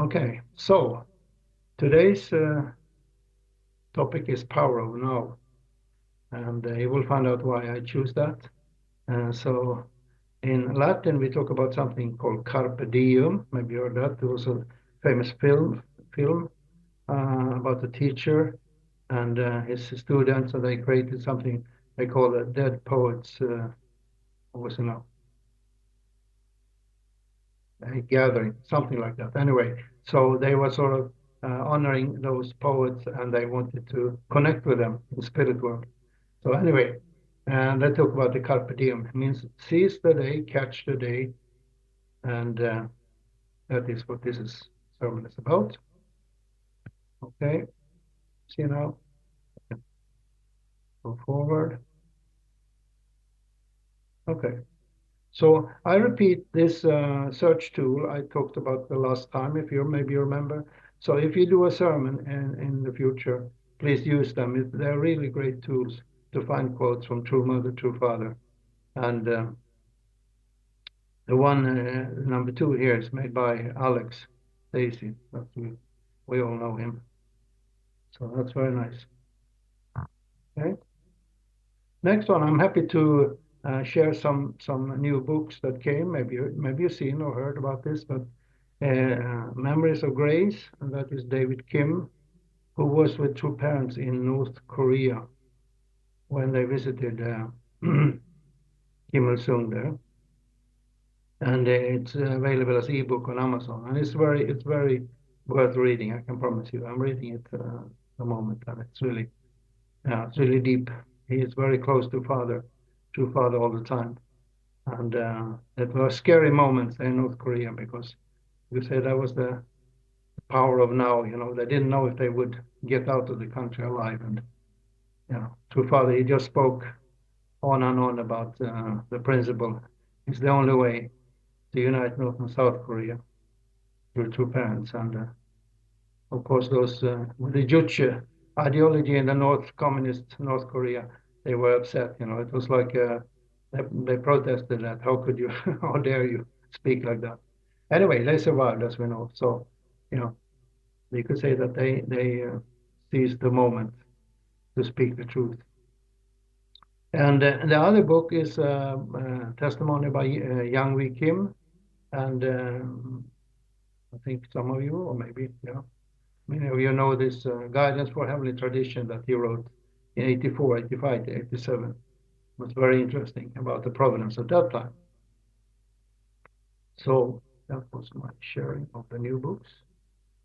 Okay, so today's topic is power of now, and you will find out why I choose that. So in Latin, we talk about something called carpe diem. Maybe you heard that. There was a famous film about a teacher and his students, and they created something they call a dead poets. What was it now? A gathering, something like that. Anyway, so they were sort of honoring those poets, and they wanted to connect with them in spirit world. So anyway, and they talk about the carpe diem. It means seize the day, catch the day, and that is what this sermon is about. Okay, see now, go forward. Okay, so I repeat this search tool I talked about the last time, if you maybe you remember. So if you do a sermon in the future, please use them. They're really great tools to find quotes from True Mother, True Father. And the one, number 2 here is made by Alex Daisy. We all know him. So that's very nice. Okay. Next one, I'm happy to share some new books that came. Maybe you've seen or heard about this, but Memories of Grace, and that is David Kim, who was with 2 parents in North Korea when they visited Kim Il-sung there. And it's available as ebook on Amazon, and it's very worth reading. I can promise you. I'm reading it at the moment, and it's really deep. He is very close to Father all the time, and it were scary moments in North Korea because you say that was the power of now. They didn't know if they would get out of the country alive, and True Father, he just spoke on and on about the principle. It's the only way to unite North and South Korea through 2 parents. And of course, those with the Juche ideology in the communist North Korea, they were upset. It was like they protested that. How could you? How dare you speak like that? Anyway, they survived, as we know. So, you could say that they seized the moment to speak the truth. And the other book is Testimony by Yang Wee Kim, and I think some of you, or maybe, many of you know this Guidance for Heavenly Tradition that he wrote in 84, 85 to 87. It was very interesting about the provenance of that time. So that was my sharing of the new books.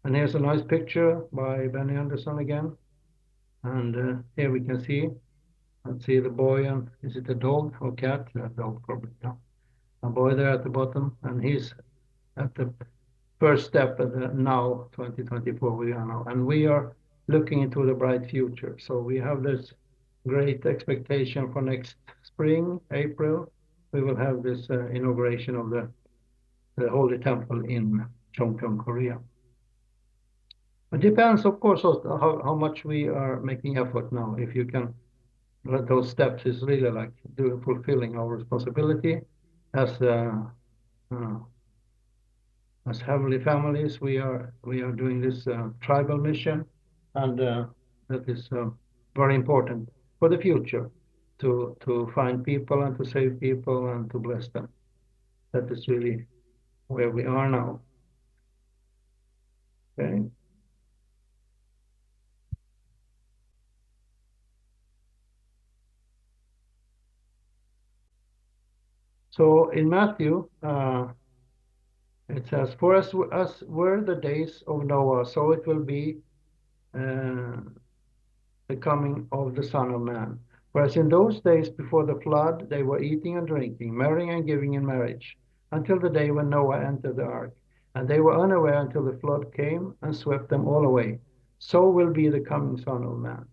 And here's a nice picture by Benny Anderson again. And here we can see, let's see the boy, and is it a dog or cat? A dog probably, yeah. A boy there at the bottom, and he's at the first step at the now 2024 we are now, and we are looking into the bright future. So we have this great expectation for next spring, April. We will have this inauguration of the Holy Temple in Chongpyeong, Korea. It depends, of course, on how much we are making effort now. If you can, those steps is really like fulfilling our responsibility as heavenly families. We are doing this tribal mission, and that is very important for the future to find people and to save people and to bless them. That is really where we are now. Okay. So in Matthew, it says, "For us were the days of Noah, so it will be the coming of the Son of Man. Whereas in those days before the flood, they were eating and drinking, marrying and giving in marriage, until the day when Noah entered the ark. And they were unaware until the flood came and swept them all away. So will be the coming Son of Man."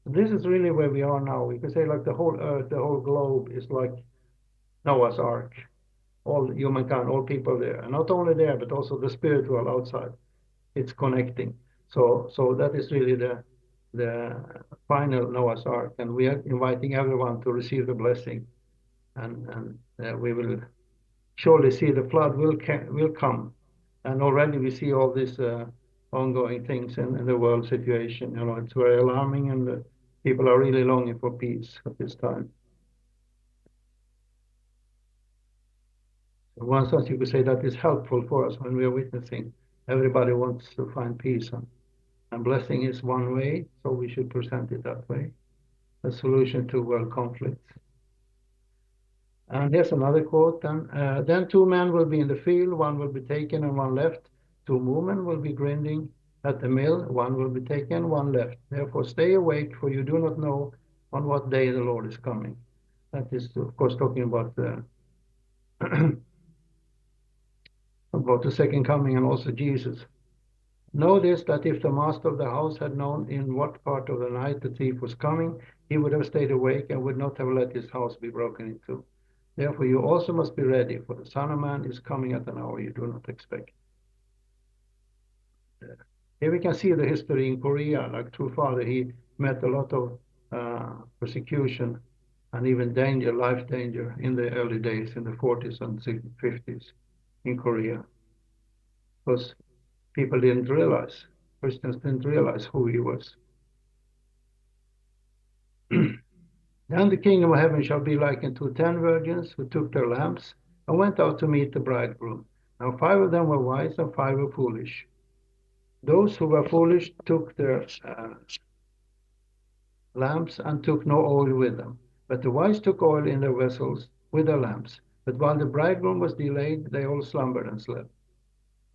This is really where we are now. We could say like the whole earth, the whole globe is like Noah's ark. All humankind, all people there. And not only there, but also the spiritual outside. It's connecting. So that is really the final Noah's Ark, and we are inviting everyone to receive the blessing, and we will surely see the flood will come, And already we see all these ongoing things in the world situation. It's very alarming, and people are really longing for peace at this time. So one sense, you could say that is helpful for us when we are witnessing. Everybody wants to find peace, and blessing is one way, so we should present it that way. A solution to world conflicts. And here's another quote then 2 men will be in the field, one will be taken and one left. 2 women will be grinding at the mill, one will be taken, one left. Therefore stay awake, for you do not know on what day the Lord is coming. That is, of course, talking about about the second coming and also Jesus. Know this, that if the master of the house had known in what part of the night the thief was coming, he would have stayed awake and would not have let his house be broken into. Therefore you also must be ready, for the Son of Man is coming at an hour you do not expect. Here we can see the history in Korea. Like True Father, he met a lot of persecution and even danger, life danger, in the early days, in the 40s and 50s in Korea. Because people didn't realize, Christians didn't realize who he was. Then the kingdom of heaven shall be likened to 10 virgins who took their lamps and went out to meet the bridegroom. Now 5 of them were wise and 5 were foolish. Those who were foolish took their lamps and took no oil with them. But the wise took oil in their vessels with their lamps. But while the bridegroom was delayed, they all slumbered and slept.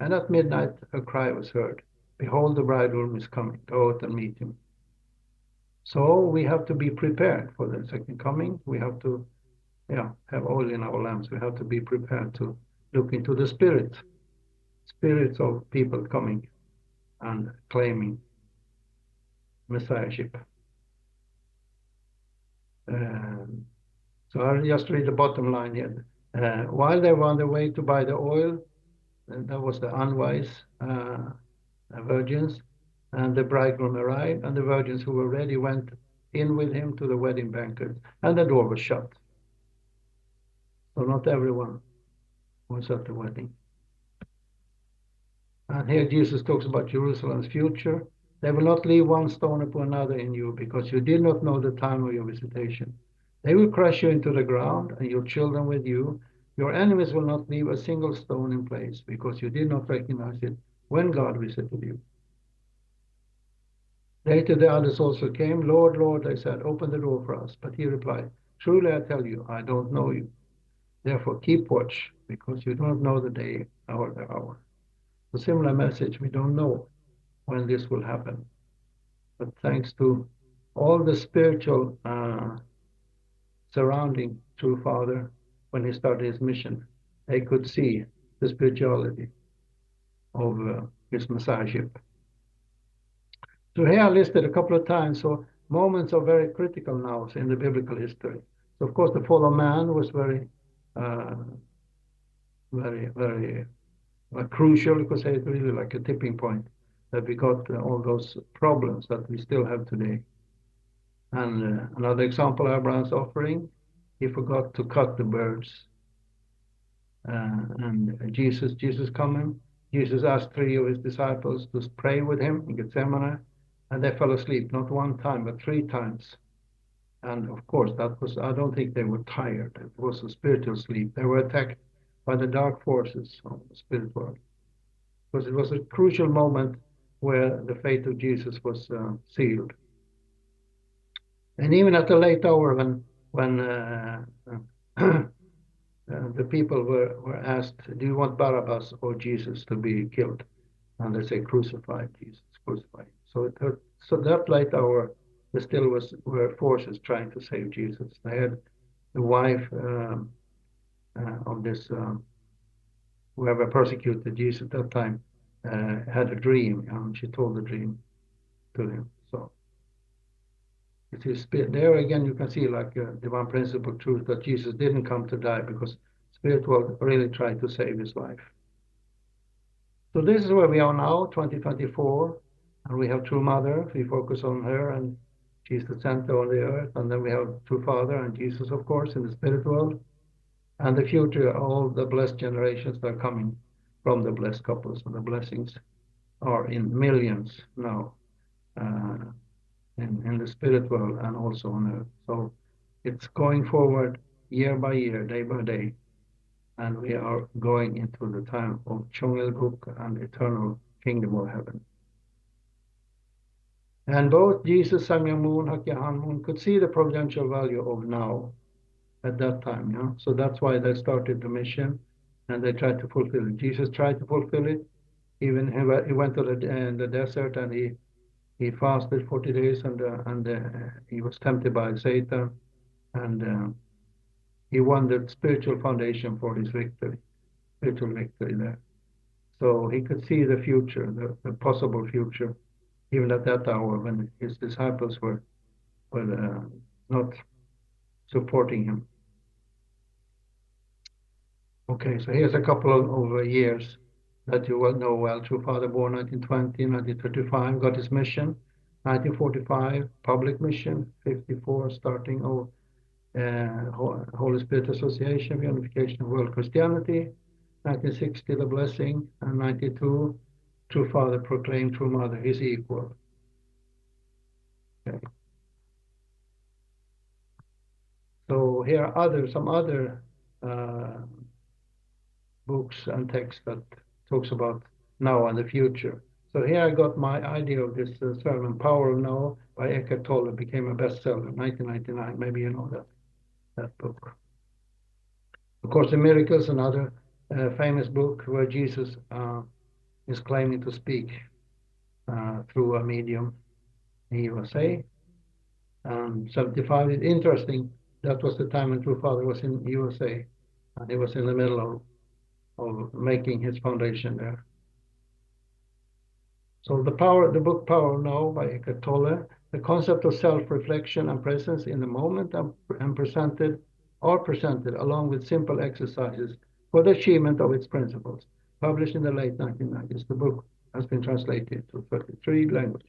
And at midnight a cry was heard, behold, the bridegroom is coming, go out and meet him. So we have to be prepared for the second coming. We have to have oil in our lamps. We have to be prepared to look into the spirits of people coming and claiming messiahship. So I'll just read the bottom line here. While they were on their way to buy the oil, that was the unwise virgins, and the bridegroom arrived, and the virgins who were ready went in with him to the wedding banquet, and the door was shut. So not everyone was at the wedding. And here Jesus talks about Jerusalem's future. They will not leave one stone upon another in you, because you did not know the time of your visitation. They will crush you into the ground, and your children with you. Your enemies will not leave a single stone in place, because you did not recognize it when God visited you. Later the others also came. Lord, Lord, they said, open the door for us. But he replied, truly I tell you, I don't know you. Therefore keep watch, because you don't know the day or the hour. A similar message, we don't know when this will happen. But thanks to all the spiritual surrounding True Father, when he started his mission, they could see the spirituality of his messiahship. So here I listed a couple of times, so moments are very critical now in the biblical history. So of course the fall of man was very crucial. You could say it's really like a tipping point, that we got all those problems that we still have today. And another example, Abraham's offering, he forgot to cut the birds. And Jesus coming, Jesus asked 3 of his disciples to pray with him in Gethsemane, and they fell asleep, not 1 time, but 3 times. And of course, that was, I don't think they were tired. It was a spiritual sleep. They were attacked by the dark forces of the spirit world. Because it was a crucial moment where the fate of Jesus was sealed. And even at a late hour, when the people were asked, do you want Barabbas or Jesus to be killed? And they say, crucify Jesus, crucify. So that late hour, there still were forces trying to save Jesus. They had the wife of this whoever persecuted Jesus at that time had a dream, and she told the dream to him. So it is there again. You can see like a divine principle truth that Jesus didn't come to die, because spirit world really tried to save his life. So this is where we are now, 2024, and we have True Mother. We focus on her, and she's the center on the earth. And then we have True Father and Jesus, of course, in the spirit world, and the future, all the blessed generations that are coming. from the blessed couples. And the blessings are in millions now in the spirit world and also on earth. So it's going forward year by year, day by day. And we are going into the time of Chongelguk and eternal kingdom of heaven. And both Jesus, Samyang Moon, Hakyahan Moon could see the providential value of now at that time. Yeah? So that's why they started the mission and they tried to fulfill it. Jesus tried to fulfill it. Even he went to the desert and he fasted 40 days and he was tempted by Satan and he won the spiritual foundation for his victory, spiritual victory there. So he could see the future, the possible future, even at that hour when his disciples were not supporting him. Okay, so here's a couple of years that you will know well. True Father born 1920, 1935, got his mission. 1945, public mission. 54, starting of Holy Spirit Association for Unification of World Christianity. 1960, the blessing. And 92, True Father proclaimed True Mother his equal. Okay. So here are some other books and texts that talks about now and the future. So here I got my idea of this sermon, Power of Now by Eckhart Tolle, became a bestseller in 1999. Maybe you know that book. Of course, The Miracles, another famous book where Jesus is claiming to speak through a medium in USA. 75 is interesting. That was the time when True Father was in USA, and he was in the middle of making his foundation there. So the book Power of Now by Eckhart Tolle, the concept of self-reflection and presence in the moment and presented along with simple exercises for the achievement of its principles. Published in the late 1990s, the book has been translated to 33 languages.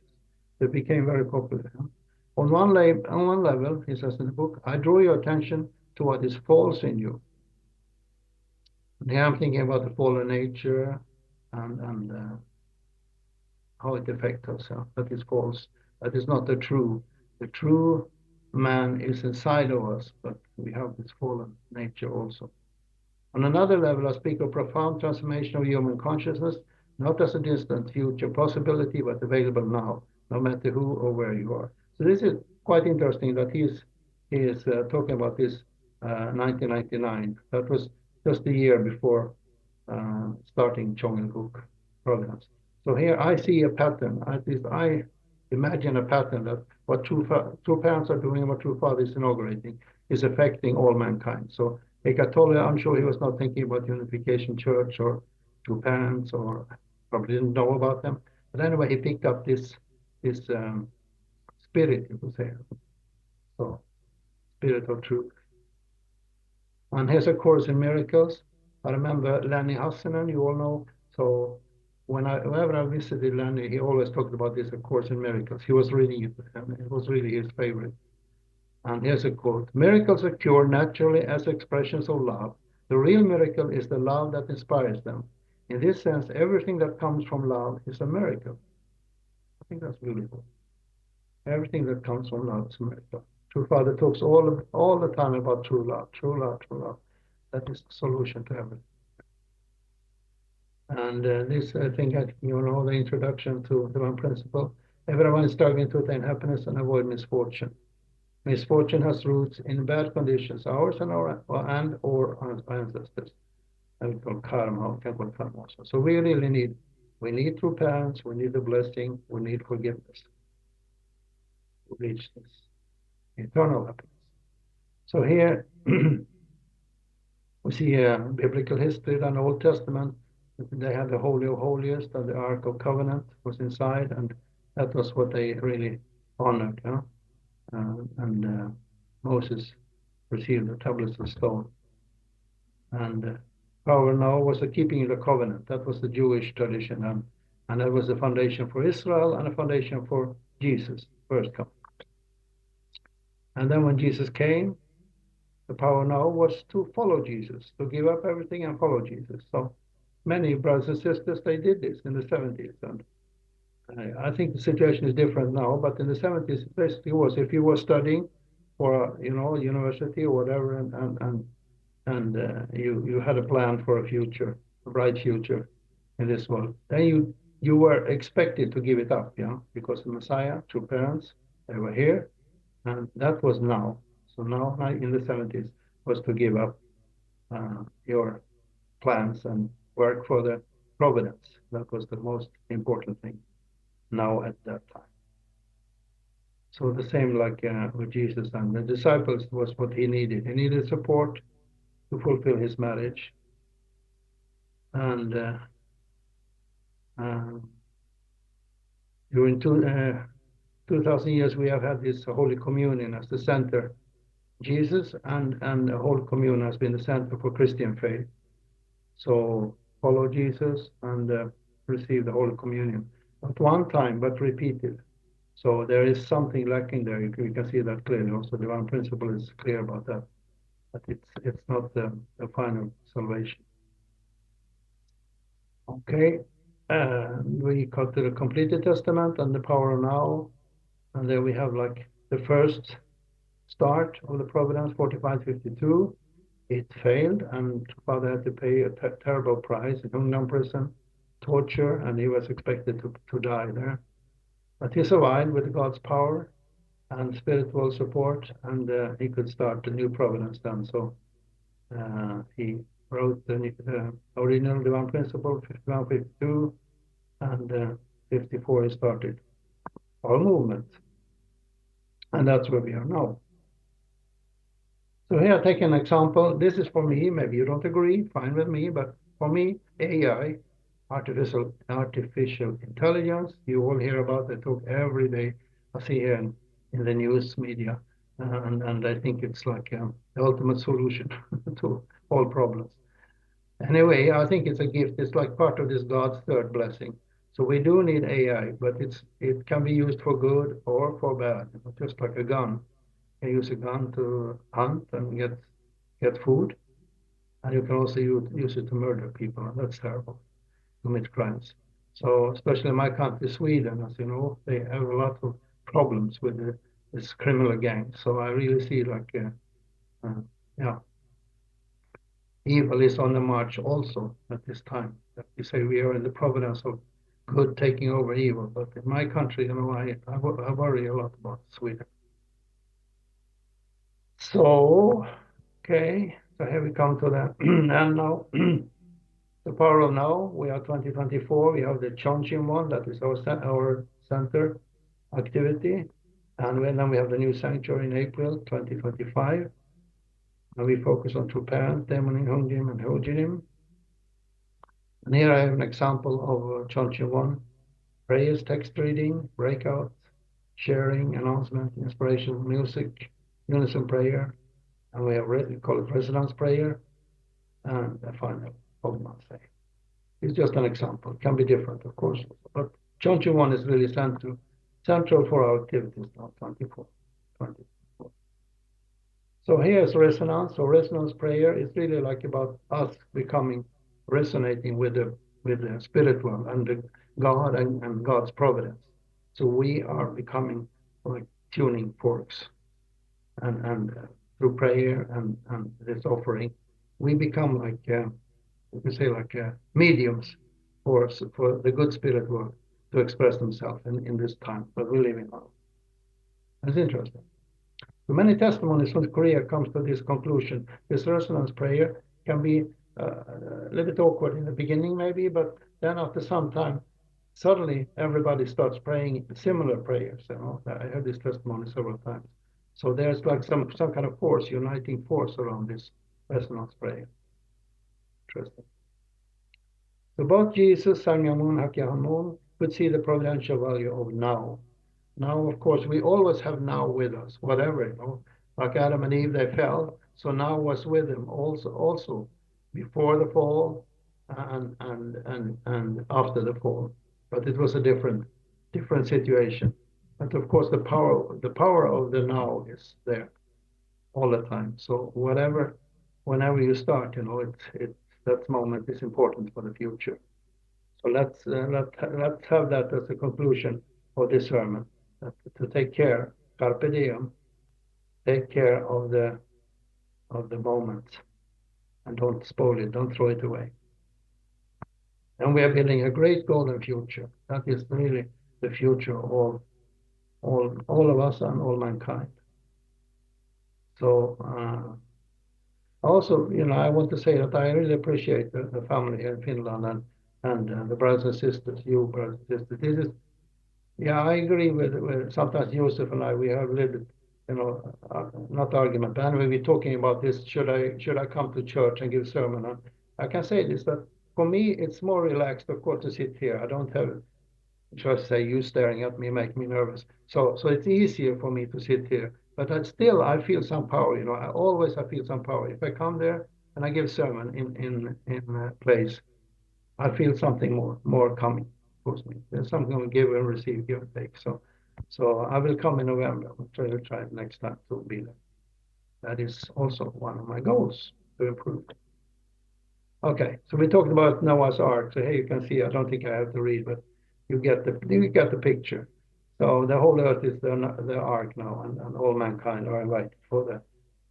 It became very popular. On one level, he says in the book, I draw your attention to what is false in you. And here I'm thinking about the fallen nature and how it affects us. That is false. That is not the true. The true man is inside of us, but we have this fallen nature also. On another level, I speak of profound transformation of human consciousness, not as a distant future possibility, but available now, no matter who or where you are. So this is quite interesting that he is talking about this 1999. That was just a year before starting Chongelguk province. So here I see a pattern. At least I imagine a pattern that what true parents are doing and what True Father is inaugurating is affecting all mankind. So Eckhart Tolle, I'm sure he was not thinking about Unification Church or True Parents, or probably didn't know about them. But anyway, he picked up this spirit, you could say. So, spirit of truth. And here's a Course in Miracles. I remember Lenny Hassenen, you all know. So whenever I visited Lenny, he always talked about this, A Course in Miracles. He was reading it, and it was really his favorite. And here's a quote. Miracles occur naturally as expressions of love. The real miracle is the love that inspires them. In this sense, everything that comes from love is a miracle. I think that's beautiful. Everything that comes from love is a miracle. True Father talks all the time about true love, true love, true love. That is the solution to everything. And this, I think, you know, the introduction to the one principle. Everyone is struggling to attain happiness and avoid misfortune. Misfortune has roots in bad conditions, ours and our ancestors. And we call karma, can call karma also. So we really need true parents, we need the blessing, we need forgiveness to reach this eternal happiness. So here we see biblical history and Old Testament. They had the Holy of Holiest and the Ark of Covenant was inside, and that was what they really honored. Moses received the tablets of stone. And Power Now was the keeping of the covenant. That was the Jewish tradition, and that was the foundation for Israel and a foundation for Jesus, first coming. And then when Jesus came, the Power Now was to follow Jesus, to give up everything and follow Jesus. So many brothers and sisters, they did this in the 70s. And I think the situation is different now, but in the 70s, it basically was if you were studying for, university or whatever, and you had a plan for a future, a bright future in this world, then you were expected to give it up, because the Messiah, true parents, they were here, and that was now. So now in the 70s was to give up your plans and work for the providence. That was the most important thing now at that time. So the same like with Jesus and the disciples was what he needed. He needed support to fulfill his marriage. And during 2,000 years, we have had this Holy Communion as the center. Jesus and the Holy Communion has been the center for Christian faith. So follow Jesus and receive the Holy Communion. Not one time, but repeated. So there is something lacking there. You can see that clearly. Also, the divine principle is clear about that. But it's not the final salvation. Okay. We got to the completed testament and the power of now. And there we have like the first start of the providence, 4552. It failed, and Father had to pay a terrible price, in prison, torture, and he was expected to die there. But he survived with God's power and spiritual support, and he could start the new providence then. So he wrote the original divine principle, 51, 52, and 54 he started our movement. And that's where we are now. So here I take an example. This is for me. Maybe you don't agree, fine with me, but for me, AI, artificial intelligence, you all hear about it, talk every day. I see here in the news media, and I think it's like the ultimate solution to all problems. Anyway, I think it's a gift. It's like part of this God's third blessing. So we do need AI, but it can be used for good or for bad, just like a gun. You use a gun to hunt and get food, and you can also use it to murder people, and that's terrible, commit crimes. So especially in my country, Sweden, as you know, they have a lot of problems with this criminal gang. So I really see like, yeah, evil is on the march also at this time. That we say we are in the providence of good taking over evil, but in my country, I worry a lot about Sweden. So, okay, so here we come to the and now the power of now. We are 2024. We have the Chongqing one, that is our center activity, and then we have the new sanctuary in April 2025. And we focus on true parent, Demoning, Hungjim, and Hojinim. And here I have an example of Chongqing one: prayers, text reading, breakout, sharing, announcement, inspirational music, unison prayer. And we have we call it resonance prayer, and the final say. It's just an example. It can be different, of course, but Chongqing one is really central for our activities now, 24. So here's resonance. So resonance prayer is really like about us resonating with the spiritual and the God and God's providence. So we are becoming like tuning forks, and through prayer and this offering, we become like you can say like mediums for the good spirit world to express themselves in this time that we live in now. That's interesting. So many testimonies from Korea comes to this conclusion. This resonance prayer can be a little bit awkward in the beginning maybe, but then after some time, suddenly everybody starts praying similar prayers. I heard this testimony several times. So there's like some kind of force, uniting force around this resonance prayer. Interesting. So both Jesus, Sangyamun, Hakyamun could see the providential value of now. Now, of course, we always have now with us, whatever, like Adam and Eve, they fell. So now was with them also before the fall and after the fall. But it was a different situation. But of course, the power of the now is there all the time. So whenever you start, that moment is important for the future. So let's have that as a conclusion of this sermon. To take care, carpe diem, take care of the moment, and don't spoil it, don't throw it away. And we are building a great golden future. That is really the future of all of us and all mankind. So also, I want to say that I really appreciate the family here in Finland and the brothers and sisters, you brothers and sisters. This is, yeah, I agree with sometimes Joseph and I, we have a little bit, not argument, but anyway, we're talking about this. Should I come to church and give sermon? And I can say this, that for me, it's more relaxed, of course, to sit here. I don't have, should I say, you staring at me make me nervous. So it's easier for me to sit here. But I feel some power. I feel some power. If I come there and I give sermon in a place, I feel something more coming towards me. There's something we give and receive, give and take. So I will come in November. I'll try next time to be there. That is also one of my goals, to improve. Okay, so we talked about Noah's Ark. So here you can see, I don't think I have to read, but you get the picture. So the whole earth is the ark now, and all mankind are invited for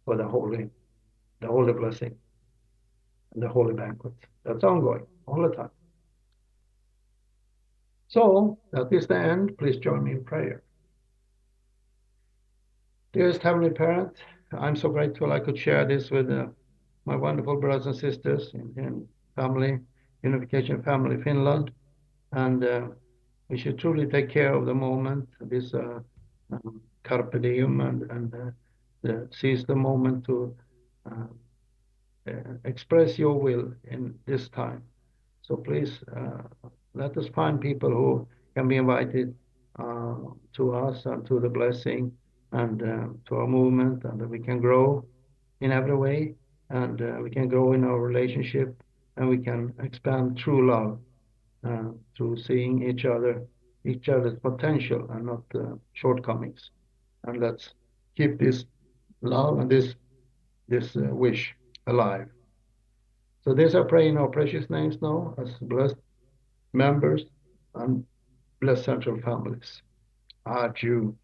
the holy blessing and the holy banquet. That's ongoing all the time. So that is the end. Please join me in prayer. Dearest Heavenly Parent, I'm so grateful I could share this with my wonderful brothers and sisters in family, Unification Family Finland. And we should truly take care of the moment, this carpe diem, and seize the moment to express your will in this time. So please let us find people who can be invited to us and to the blessing and to our movement, and that we can grow in every way, and we can grow in our relationship, and we can expand true love through seeing each other's potential and not shortcomings. And let's keep this love and this wish alive. So this I pray in our precious names now, as blessed members and blessed central families. Adieu.